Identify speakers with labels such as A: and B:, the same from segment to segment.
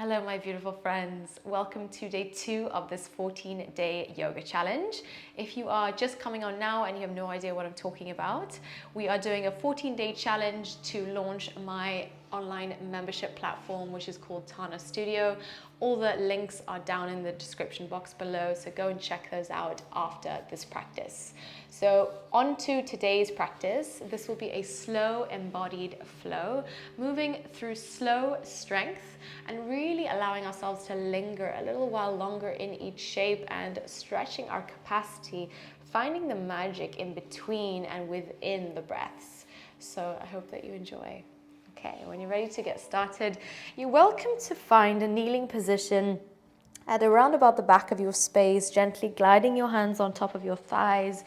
A: Hello, my beautiful friends. Welcome to day 2 of this 14-day yoga challenge. If you are just coming on now and you have no idea what I'm talking about, we are doing a 14-day challenge to launch my online membership platform, which is called Tana Studio. All the links are down in the description box below, so go and check those out after this practice. So on to today's practice. This will be a slow embodied flow, moving through slow strength and really allowing ourselves to linger a little while longer in each shape and stretching our capacity, finding the magic in between and within the breaths. So I hope that you enjoy. Okay, when you're ready to get started, you're welcome to find a kneeling position at around about the back of your space, gently gliding your hands on top of your thighs,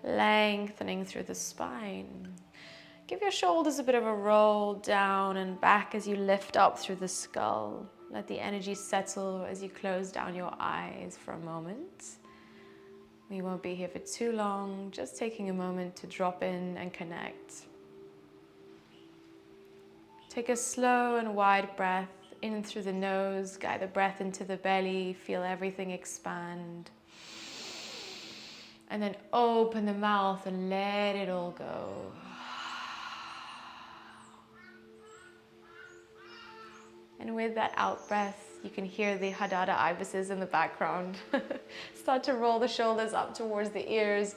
A: lengthening through the spine. Give your shoulders a bit of a roll down and back as you lift up through the skull. Let the energy settle as you close down your eyes for a moment. We won't be here for too long, just taking a moment to drop in and connect. Take a slow and wide breath in through the nose, guide the breath into the belly, feel everything expand. And then open the mouth and let it all go. And with that out breath, you can hear the Hadada ibises in the background. Start to roll the shoulders up towards the ears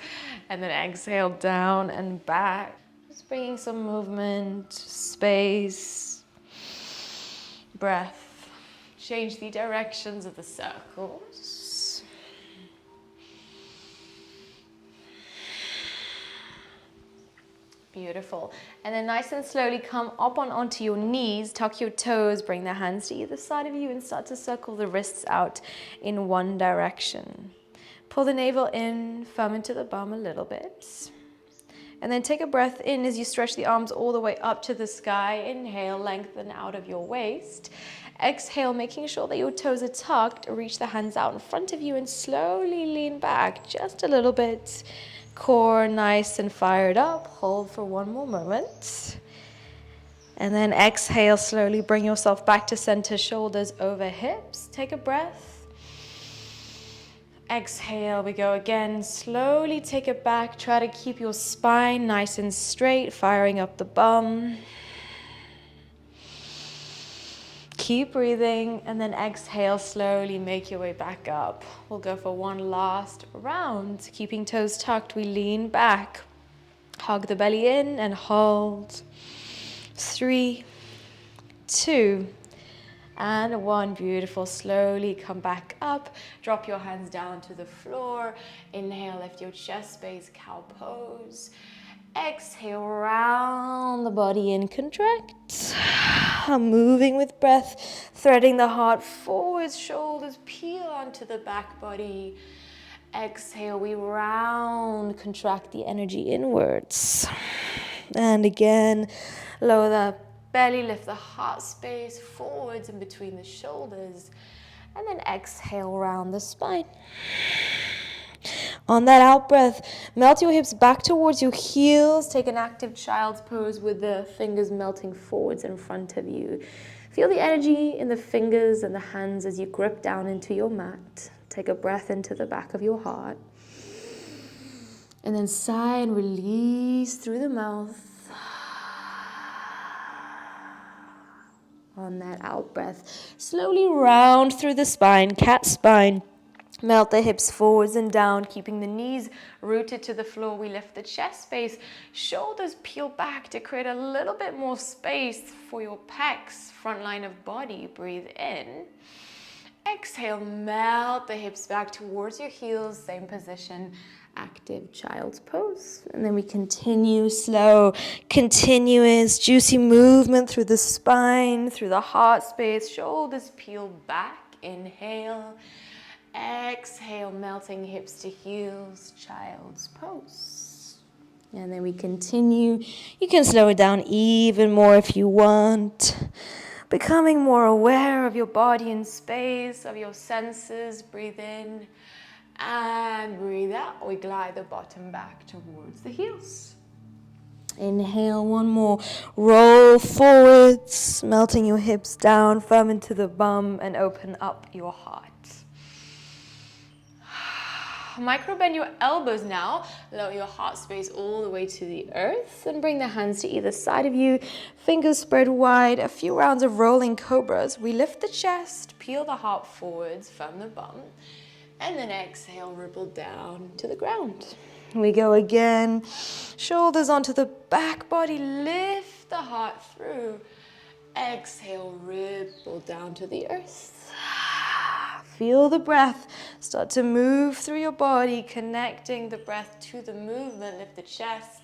A: and then exhale down and back. Just bringing some movement, space, breath. Change the directions of the circles. Beautiful. And then nice and slowly come up onto your knees, tuck your toes, bring the hands to either side of you and start to circle the wrists out in one direction. Pull the navel in, firm into the bum a little bit. And then take a breath in as you stretch the arms all the way up to the sky. Inhale, lengthen out of your waist. Exhale, making sure that your toes are tucked. Reach the hands out in front of you and slowly lean back just a little bit. Core nice and fired up. Hold for one more moment. And then exhale, slowly bring yourself back to center, shoulders over hips. Take a breath. Exhale, we go again. Slowly take it back. Try to keep your spine nice and straight, firing up the bum. Keep breathing, and then exhale, slowly make your way back up. We'll go for one last round. Keeping toes tucked, we lean back. Hug the belly in and hold. 3, 2, and 1. Beautiful. Slowly come back up. Drop your hands down to the floor. Inhale, lift your chest space, cow pose. Exhale, round the body and contract. Moving with breath, threading the heart forwards, shoulders peel onto the back body. Exhale, we round, contract the energy inwards. And again, lower the belly, lift the heart space forwards in between the shoulders. And then exhale, round the spine. On that out breath, melt your hips back towards your heels. Take an active child's pose with the fingers melting forwards in front of you. Feel the energy in the fingers and the hands as you grip down into your mat. Take a breath into the back of your heart. And then sigh and release through the mouth. On that out breath, slowly round through the spine, cat spine. Melt the hips forwards and down, keeping the knees rooted to the floor. We lift the chest space, shoulders peel back to create a little bit more space for your pecs, front line of body. Breathe in. Exhale, melt the hips back towards your heels, same position, active child's pose. And then we continue slow, continuous, juicy movement through the spine, through the heart space, shoulders peel back. Inhale. Exhale, melting hips to heels, child's pose. And then we continue. You can slow it down even more if you want. Becoming more aware of your body and space, of your senses. Breathe in and breathe out. We glide the bottom back towards the heels.
B: Inhale, one more. Roll forwards, melting your hips down, firm into the bum, and open up your heart.
A: Micro bend your elbows now. Lower your heart space all the way to the earth and bring the hands to either side of you. Fingers spread wide. A few rounds of rolling cobras. We lift the chest, peel the heart forwards, firm the bum, and then exhale, ripple down to the ground.
B: We go again. Shoulders onto the back body. Lift the heart through.
A: Exhale, ripple down to the earth.
B: Feel the breath start to move through your body, connecting the breath to the movement. Lift the chest,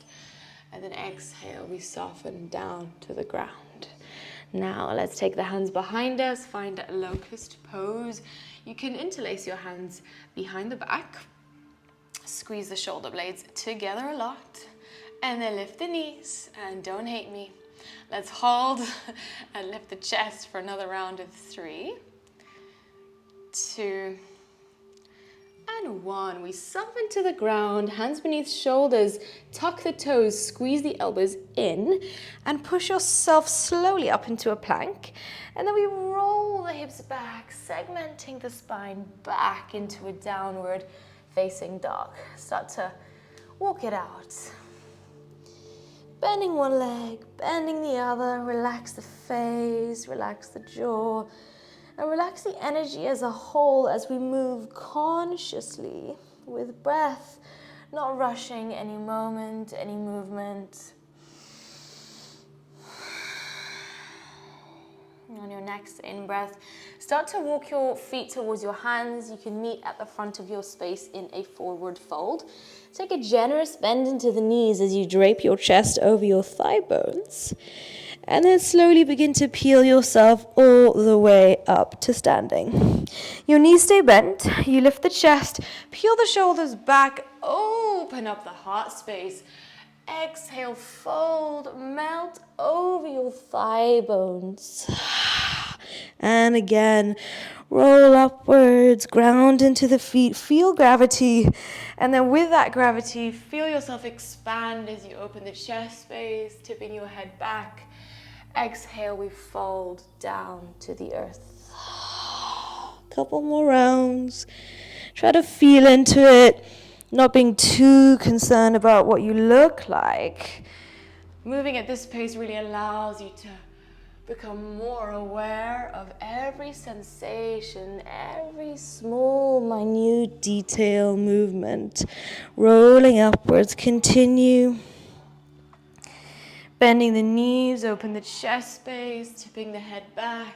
B: and then exhale, we soften down to the ground.
A: Now let's take the hands behind us, find a locust pose. You can interlace your hands behind the back, squeeze the shoulder blades together a lot, and then lift the knees, and don't hate me. Let's hold and lift the chest for another round of 3, 2, and 1. We soften to the ground, hands beneath shoulders, tuck the toes, squeeze the elbows in, and push yourself slowly up into a plank. And then we roll the hips back, segmenting the spine back into a downward facing dog. Start to walk it out. Bending one leg, bending the other, relax the face, relax the jaw, and relax the energy as a whole as we move consciously with breath, not rushing any moment, any movement. On your next in-breath, start to walk your feet towards your hands. You can meet at the front of your space in a forward fold. Take a generous bend into the knees as you drape your chest over your thigh bones. And then slowly begin to peel yourself all the way up to standing. Your knees stay bent. You lift the chest, peel the shoulders back, open up the heart space. Exhale, fold, melt over your thigh bones. And again, roll upwards, ground into the feet, feel gravity. And then with that gravity, feel yourself expand as you open the chest space, tipping your head back. Exhale, we fold down to the earth. Couple more rounds. Try to feel into it. Not being too concerned about what you look like. Moving at this pace really allows you to become more aware of every sensation, every small, minute detail movement. Rolling upwards, continue. Bending the knees, open the chest space, tipping the head back.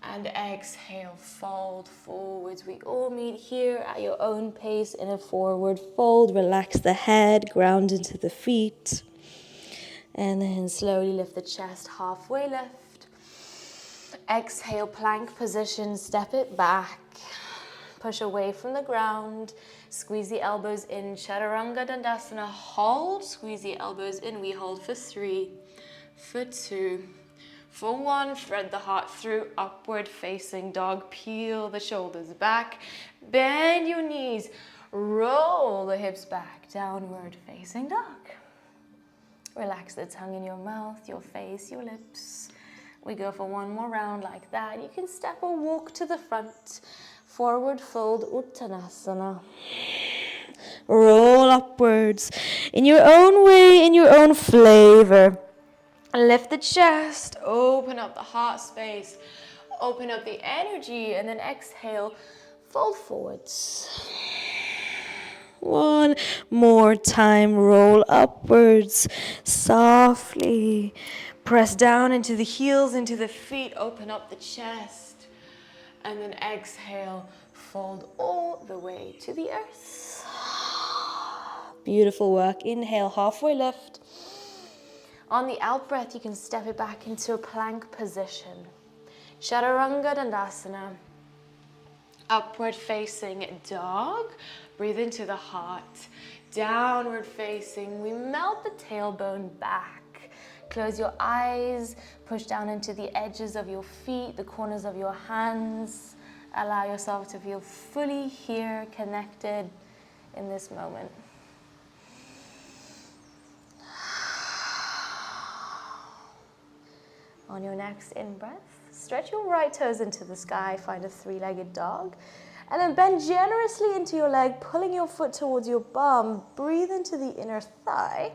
A: And exhale, fold forwards. We all meet here at your own pace in a forward fold. Relax the head, ground into the feet. And then slowly lift the chest, halfway lift. Exhale, plank position, step it back. Push away from the ground. Squeeze the elbows in, Chaturanga Dandasana. Hold, squeeze the elbows in. We hold for 3, for 2. For 1, thread the heart through, upward facing dog, peel the shoulders back, bend your knees, roll the hips back, downward facing dog. Relax the tongue in your mouth, your face, your lips. We go for 1 more round like that. You can step or walk to the front, forward fold, Uttanasana. Roll upwards, in your own way, in your own flavor. Lift the chest, open up the heart space, open up the energy, and then exhale, fold forwards. 1 more time, roll upwards, softly. Press down into the heels, into the feet, open up the chest, and then exhale, fold all the way to the earth. Beautiful work. Inhale, halfway lift. On the out breath, you can step it back into a plank position. Chaturanga Dandasana. Upward facing dog. Breathe into the heart. Downward facing. We melt the tailbone back. Close your eyes. Push down into the edges of your feet, the corners of your hands. Allow yourself to feel fully here, connected in this moment.
B: On your next in-breath, stretch your right toes into the sky, find a three-legged dog, and then bend generously into your leg, pulling your foot towards your bum. Breathe into the inner thigh.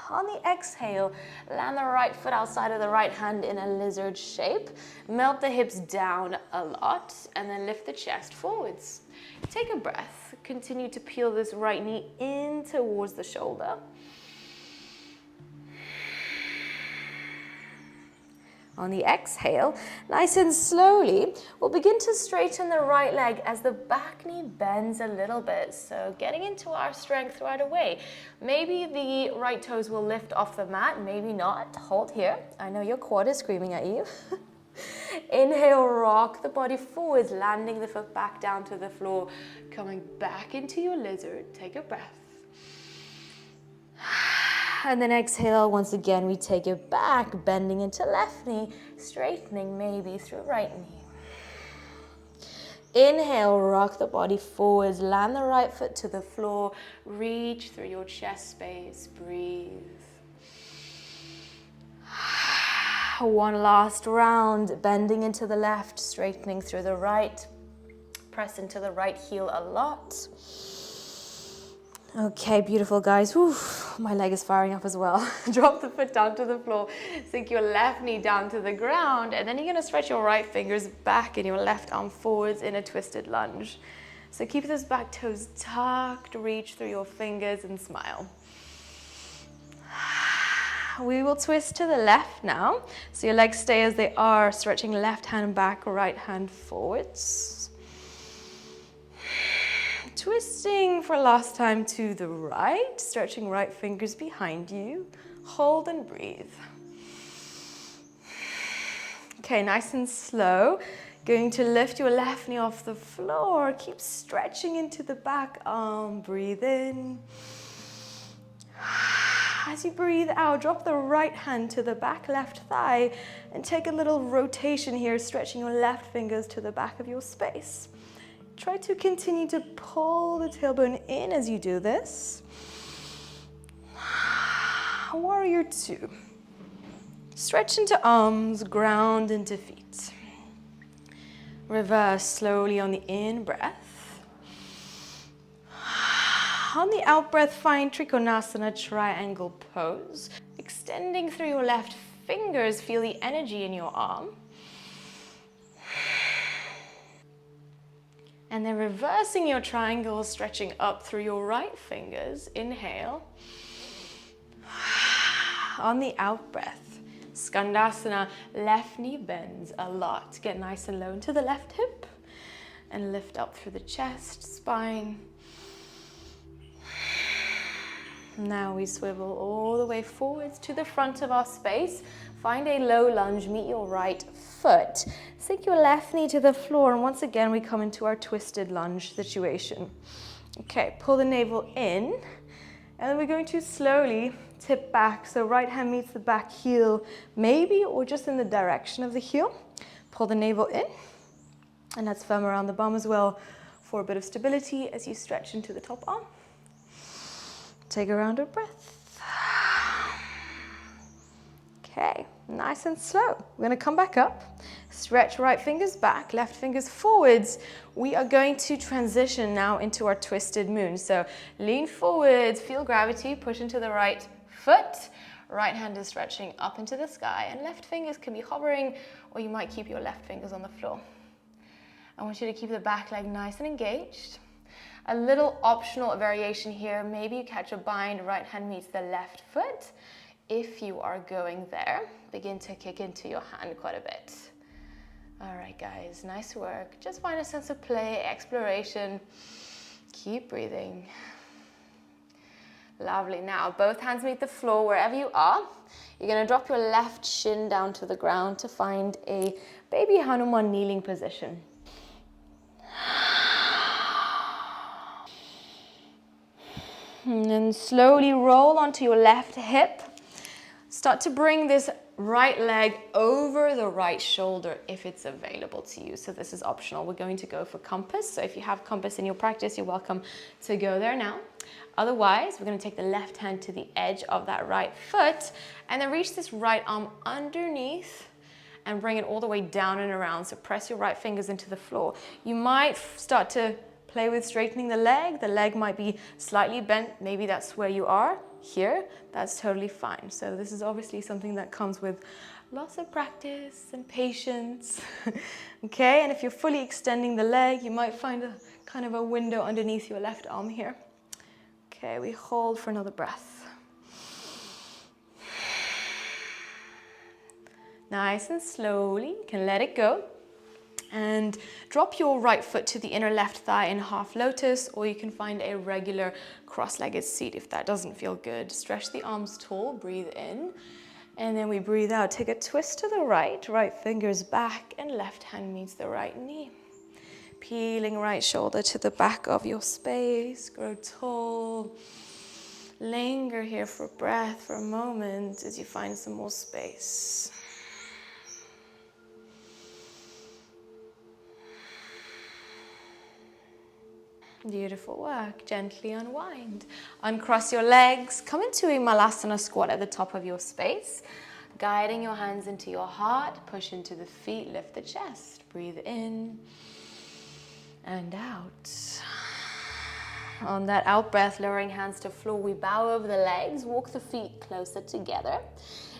B: On the exhale, land the right foot outside of the right hand in a lizard shape. Melt the hips down a lot and then lift the chest forwards. Take a breath. Continue to peel this right knee in towards the shoulder. On the exhale, nice and slowly, we'll begin to straighten the right leg as the back knee bends a little bit. So getting into our strength right away. Maybe the right toes will lift off the mat, maybe not. Hold here. I know your quad is screaming at you. Inhale, rock the body forwards, landing the foot back down to the floor. Coming back into your lizard. Take a breath. And then exhale, once again, we take it back, bending into left knee, straightening maybe through right knee. Inhale, rock the body forwards, land the right foot to the floor, reach through your chest space, breathe. One last round, bending into the left, straightening through the right, press into the right heel a lot. Okay, beautiful guys. Whew, my leg is firing up as well. Drop the foot down to the floor, sink your left knee down to the ground, and then you're gonna stretch your right fingers back and your left arm forwards in a twisted lunge. So keep those back toes tucked, reach through your fingers and smile. We will twist to the left now. So your legs stay as they are, stretching left hand back, right hand forwards. Twisting for last time to the right, stretching right fingers behind you. Hold and breathe. Okay, nice and slow. Going to lift your left knee off the floor. Keep stretching into the back arm. Breathe in. As you breathe out, drop the right hand to the back left thigh and take a little rotation here, stretching your left fingers to the back of your space. Try to continue to pull the tailbone in as you do this. Warrior two. Stretch into arms, ground into feet. Reverse slowly on the in-breath. On the out-breath, find Trikonasana triangle pose. Extending through your left fingers, feel the energy in your arm. And then reversing your triangle, stretching up through your right fingers. Inhale. On the out breath, Skandasana, left knee bends a lot. Get nice and low into the left hip and lift up through the chest, spine. Now we swivel all the way forwards to the front of our space. Find a low lunge, meet your right foot. Sink your left knee to the floor, and once again we come into our twisted lunge situation. Okay, pull the navel in, and then we're going to slowly tip back. So right hand meets the back heel, maybe, or just in the direction of the heel. Pull the navel in, and that's firm around the bum as well for a bit of stability as you stretch into the top arm. Take a round of breath. Okay, nice and slow. We're gonna come back up, stretch right fingers back, left fingers forwards. We are going to transition now into our twisted moon. So lean forwards, feel gravity, push into the right foot. Right hand is stretching up into the sky, and left fingers can be hovering, or you might keep your left fingers on the floor. I want you to keep the back leg nice and engaged. A little optional variation here. Maybe you catch a bind, right hand meets the left foot. If you are going there, begin to kick into your hand quite a bit. All right, guys, nice work. Just find a sense of play, exploration. Keep breathing. Lovely. Now, both hands meet the floor wherever you are. You're gonna drop your left shin down to the ground to find a baby Hanuman kneeling position. And then slowly roll onto your left hip. Start to bring this
A: right leg over the right shoulder if it's available to you. So this is optional. We're going to go for compass. So if you have compass in your practice, you're welcome to go there now. Otherwise, we're going to take the left hand to the edge of that right foot and then reach this right arm underneath and bring it all the way down and around. So press your right fingers into the floor. You might start to play with straightening the leg. The leg might be slightly bent. Maybe that's where you are. Here, that's totally fine. So this is obviously something that comes with lots of practice and patience. Okay, and if you're fully extending the leg, you might find a kind of a window underneath your left arm here. Okay, we hold for another breath. Nice and slowly, you can let it go. And drop your right foot to the inner left thigh in half lotus, or you can find a regular cross-legged seat if that doesn't feel good. Stretch the arms tall, breathe in, and then we breathe out. Take a twist to the right, right fingers back, and left hand meets the right knee. Peeling right shoulder to the back of your space, grow tall. Linger here for breath for a moment as you find some more space. Beautiful work. Gently unwind. Uncross your legs. Come into a malasana squat at the top of your space. Guiding your hands into your heart. Push into the feet. Lift the chest. Breathe in and out. On that out breath, lowering hands to floor, we bow over the legs. Walk the feet closer together.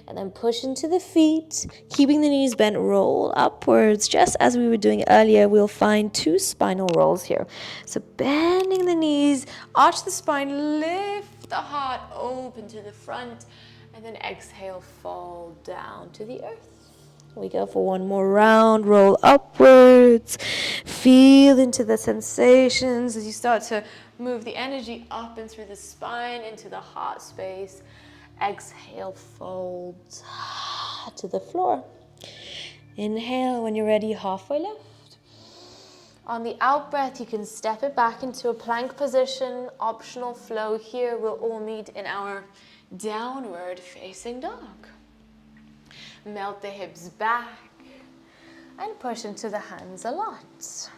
A: And then push into the feet, keeping the knees bent, roll upwards. Just as we were doing earlier, we'll find 2 spinal rolls here. So bending the knees, arch the spine, lift the heart open to the front, and then exhale, fall down to the earth. We go for one more round, roll upwards. Feel into the sensations as you start to move the energy up and through the spine into the heart space. Exhale, fold to the floor. Inhale, when you're ready, halfway lift. On the out breath, you can step it back into a plank position. Optional flow here. We'll all meet in our downward facing dog. Melt the hips back and push into the hands a lot.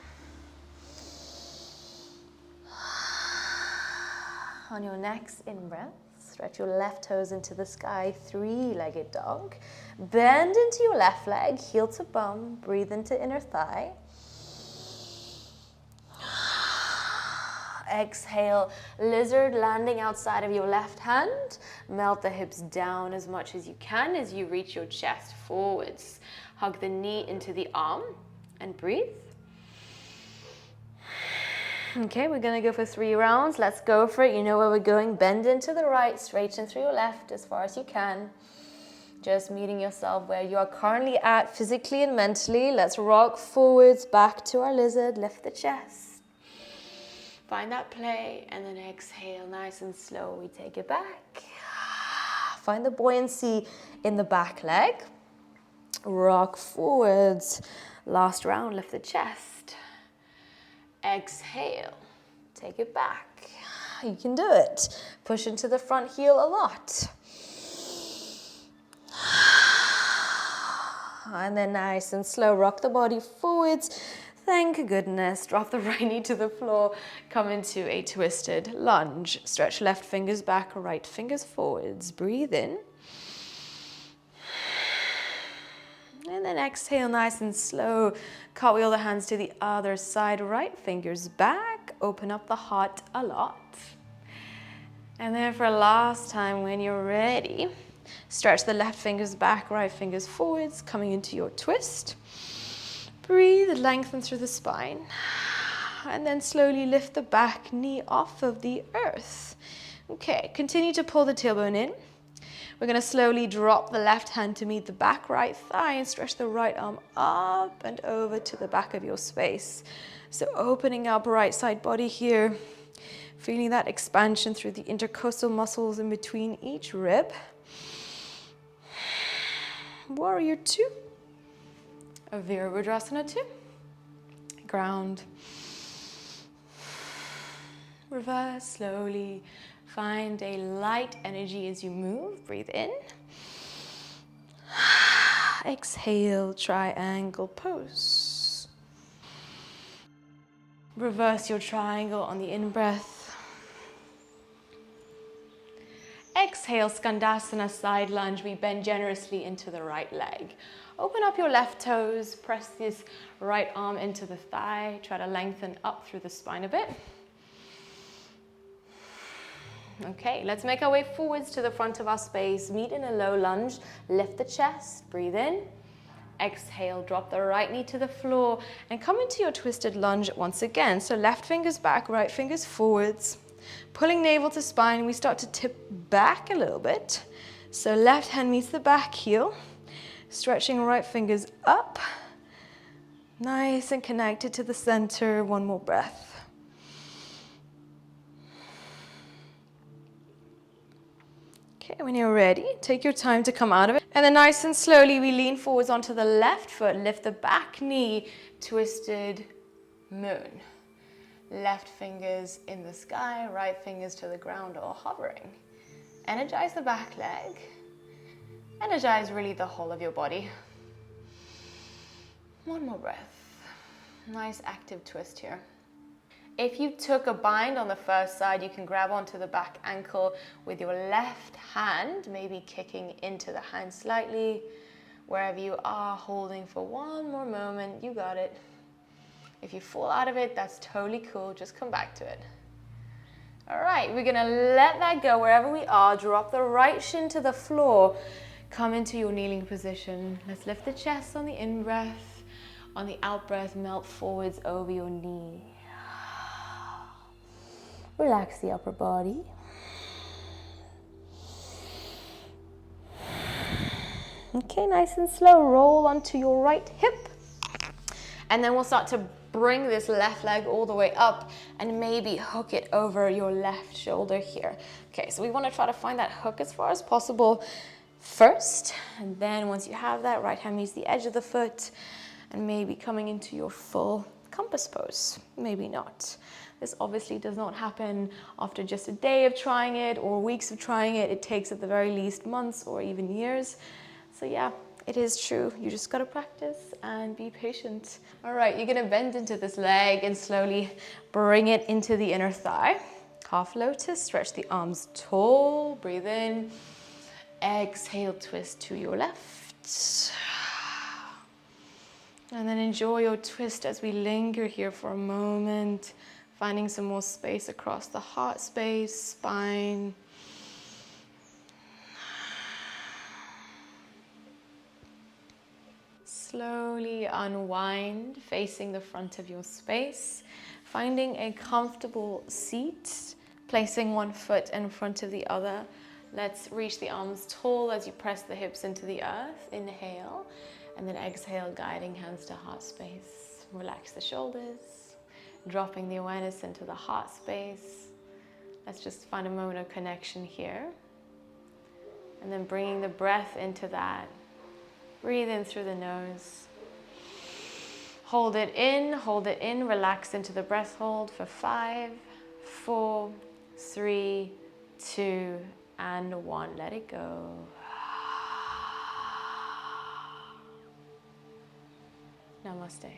A: On your next in-breath, stretch your left toes into the sky, 3-legged dog. Bend into your left leg, heel to bum. Breathe into inner thigh. Exhale, lizard landing outside of your left hand. Melt the hips down as much as you can as you reach your chest forwards. Hug the knee into the arm and breathe. Okay, we're gonna go for 3 rounds. Let's go for it. You know where we're going. Bend into the right, straighten through your left as far as you can. Just meeting yourself where you are currently at physically and mentally. Let's rock forwards back to our lizard. Lift the chest. Find that play and then exhale nice and slow. We take it back. Find the buoyancy in the back leg. Rock forwards. Last round, lift the chest. Exhale. Take it back. You can do it. Push into the front heel a lot. And then nice and slow, rock the body forwards. Thank goodness. Drop the right knee to the floor. Come into a twisted lunge. Stretch left fingers back, right fingers forwards. Breathe in. And then exhale nice and slow. Cartwheel the hands to the other side. Right fingers back. Open up the heart a lot. And then for last time, when you're ready, stretch the left fingers back, right fingers forwards, coming into your twist. Breathe, lengthen through the spine. And then slowly lift the back knee off of the earth. Okay, continue to pull the tailbone in. We're going to slowly drop the left hand to meet the back right thigh and stretch the right arm up and over to the back of your space. So opening up right side body here. Feeling that expansion through the intercostal muscles in between each rib. Warrior 2. Virabhadrasana 2. Ground. Reverse slowly. Find a light energy as you move. Breathe in.
B: Exhale, triangle pose. Reverse your triangle on the in-breath. Exhale, Skandasana, side lunge. We bend generously into the right leg. Open up your left toes, press this right arm into the thigh. Try to lengthen up through the spine a bit. Okay, let's make our way forwards to the front of our space. Meet in a low lunge. Lift the chest, breathe in. Exhale, drop the right knee to the floor and come into your twisted lunge once again. So left fingers back, right fingers forwards. Pulling navel to spine, we start to tip back a little bit. So left hand meets the back heel. Stretching right fingers up. Nice and connected to the center. One more breath. Okay, when you're ready, take your time to come out of it. And then nice and slowly, we lean forwards onto the left foot, lift the back knee, twisted moon. Left fingers in the sky, right fingers to the ground or hovering. Energize the back leg. Energize really the whole of your body. One more breath. Nice active twist here. If you took a bind on the first side, you can grab onto the back ankle with your left hand, maybe kicking into the hand slightly. Wherever you are, holding for one more moment, you got it. If you fall out of it, that's totally cool, just come back to it. All right, we're gonna let that go wherever we are. Drop the right shin to the floor. Come into your kneeling position. Let's lift the chest on the in-breath. On the out-breath, melt forwards over your knee. Relax the upper body. Okay, nice and slow. Roll onto your right hip. And then we'll start to bring this left leg all the way up and maybe hook it over your left shoulder here. Okay, so we want to try to find that hook as far as possible first. And then once you have that, right hand meets the edge of the foot and maybe coming into your full compass pose. Maybe not. This obviously does not happen after just a day of trying it or weeks of trying it. It takes at the very least months or even years. So yeah, it is true. You just gotta practice and be patient. All right, you're gonna bend into this leg and slowly bring it into the inner thigh. Half lotus, stretch the arms tall, breathe in. Exhale, twist to your left. And then enjoy your twist as we linger here for a moment. Finding some more space across the heart space, spine. Slowly unwind, facing the front of your space. Finding a comfortable seat, placing one foot in front of the other. Let's reach the arms tall as you press the hips into the earth. Inhale, and then exhale, guiding hands to heart space. Relax the shoulders. Dropping the awareness into the heart space. Let's just find a moment of connection here. And then bringing the breath into that. Breathe in through the nose. Hold it in, relax into the breath hold for 5, 4, 3, 2, and 1. Let it go. Namaste.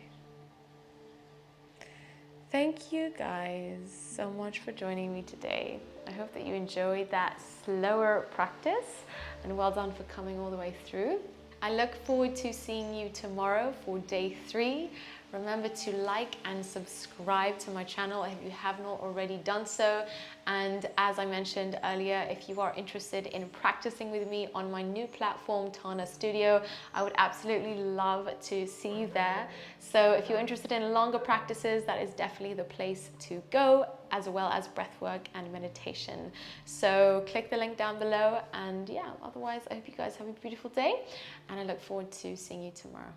B: Thank you guys so much for joining me today. I hope that you enjoyed that slower practice and well done for coming all the way through. I look forward to seeing you tomorrow for day 3. Remember to like and subscribe to my channel if you have not already done so. And as I mentioned earlier, if you are interested in practicing with me on my new platform, Tana Studio, I would absolutely love to see you there. So if you're interested in longer practices, that is definitely the place to go, as well as breathwork and meditation. So click the link down below, and yeah, otherwise I hope you guys have a beautiful day and I look forward to seeing you tomorrow.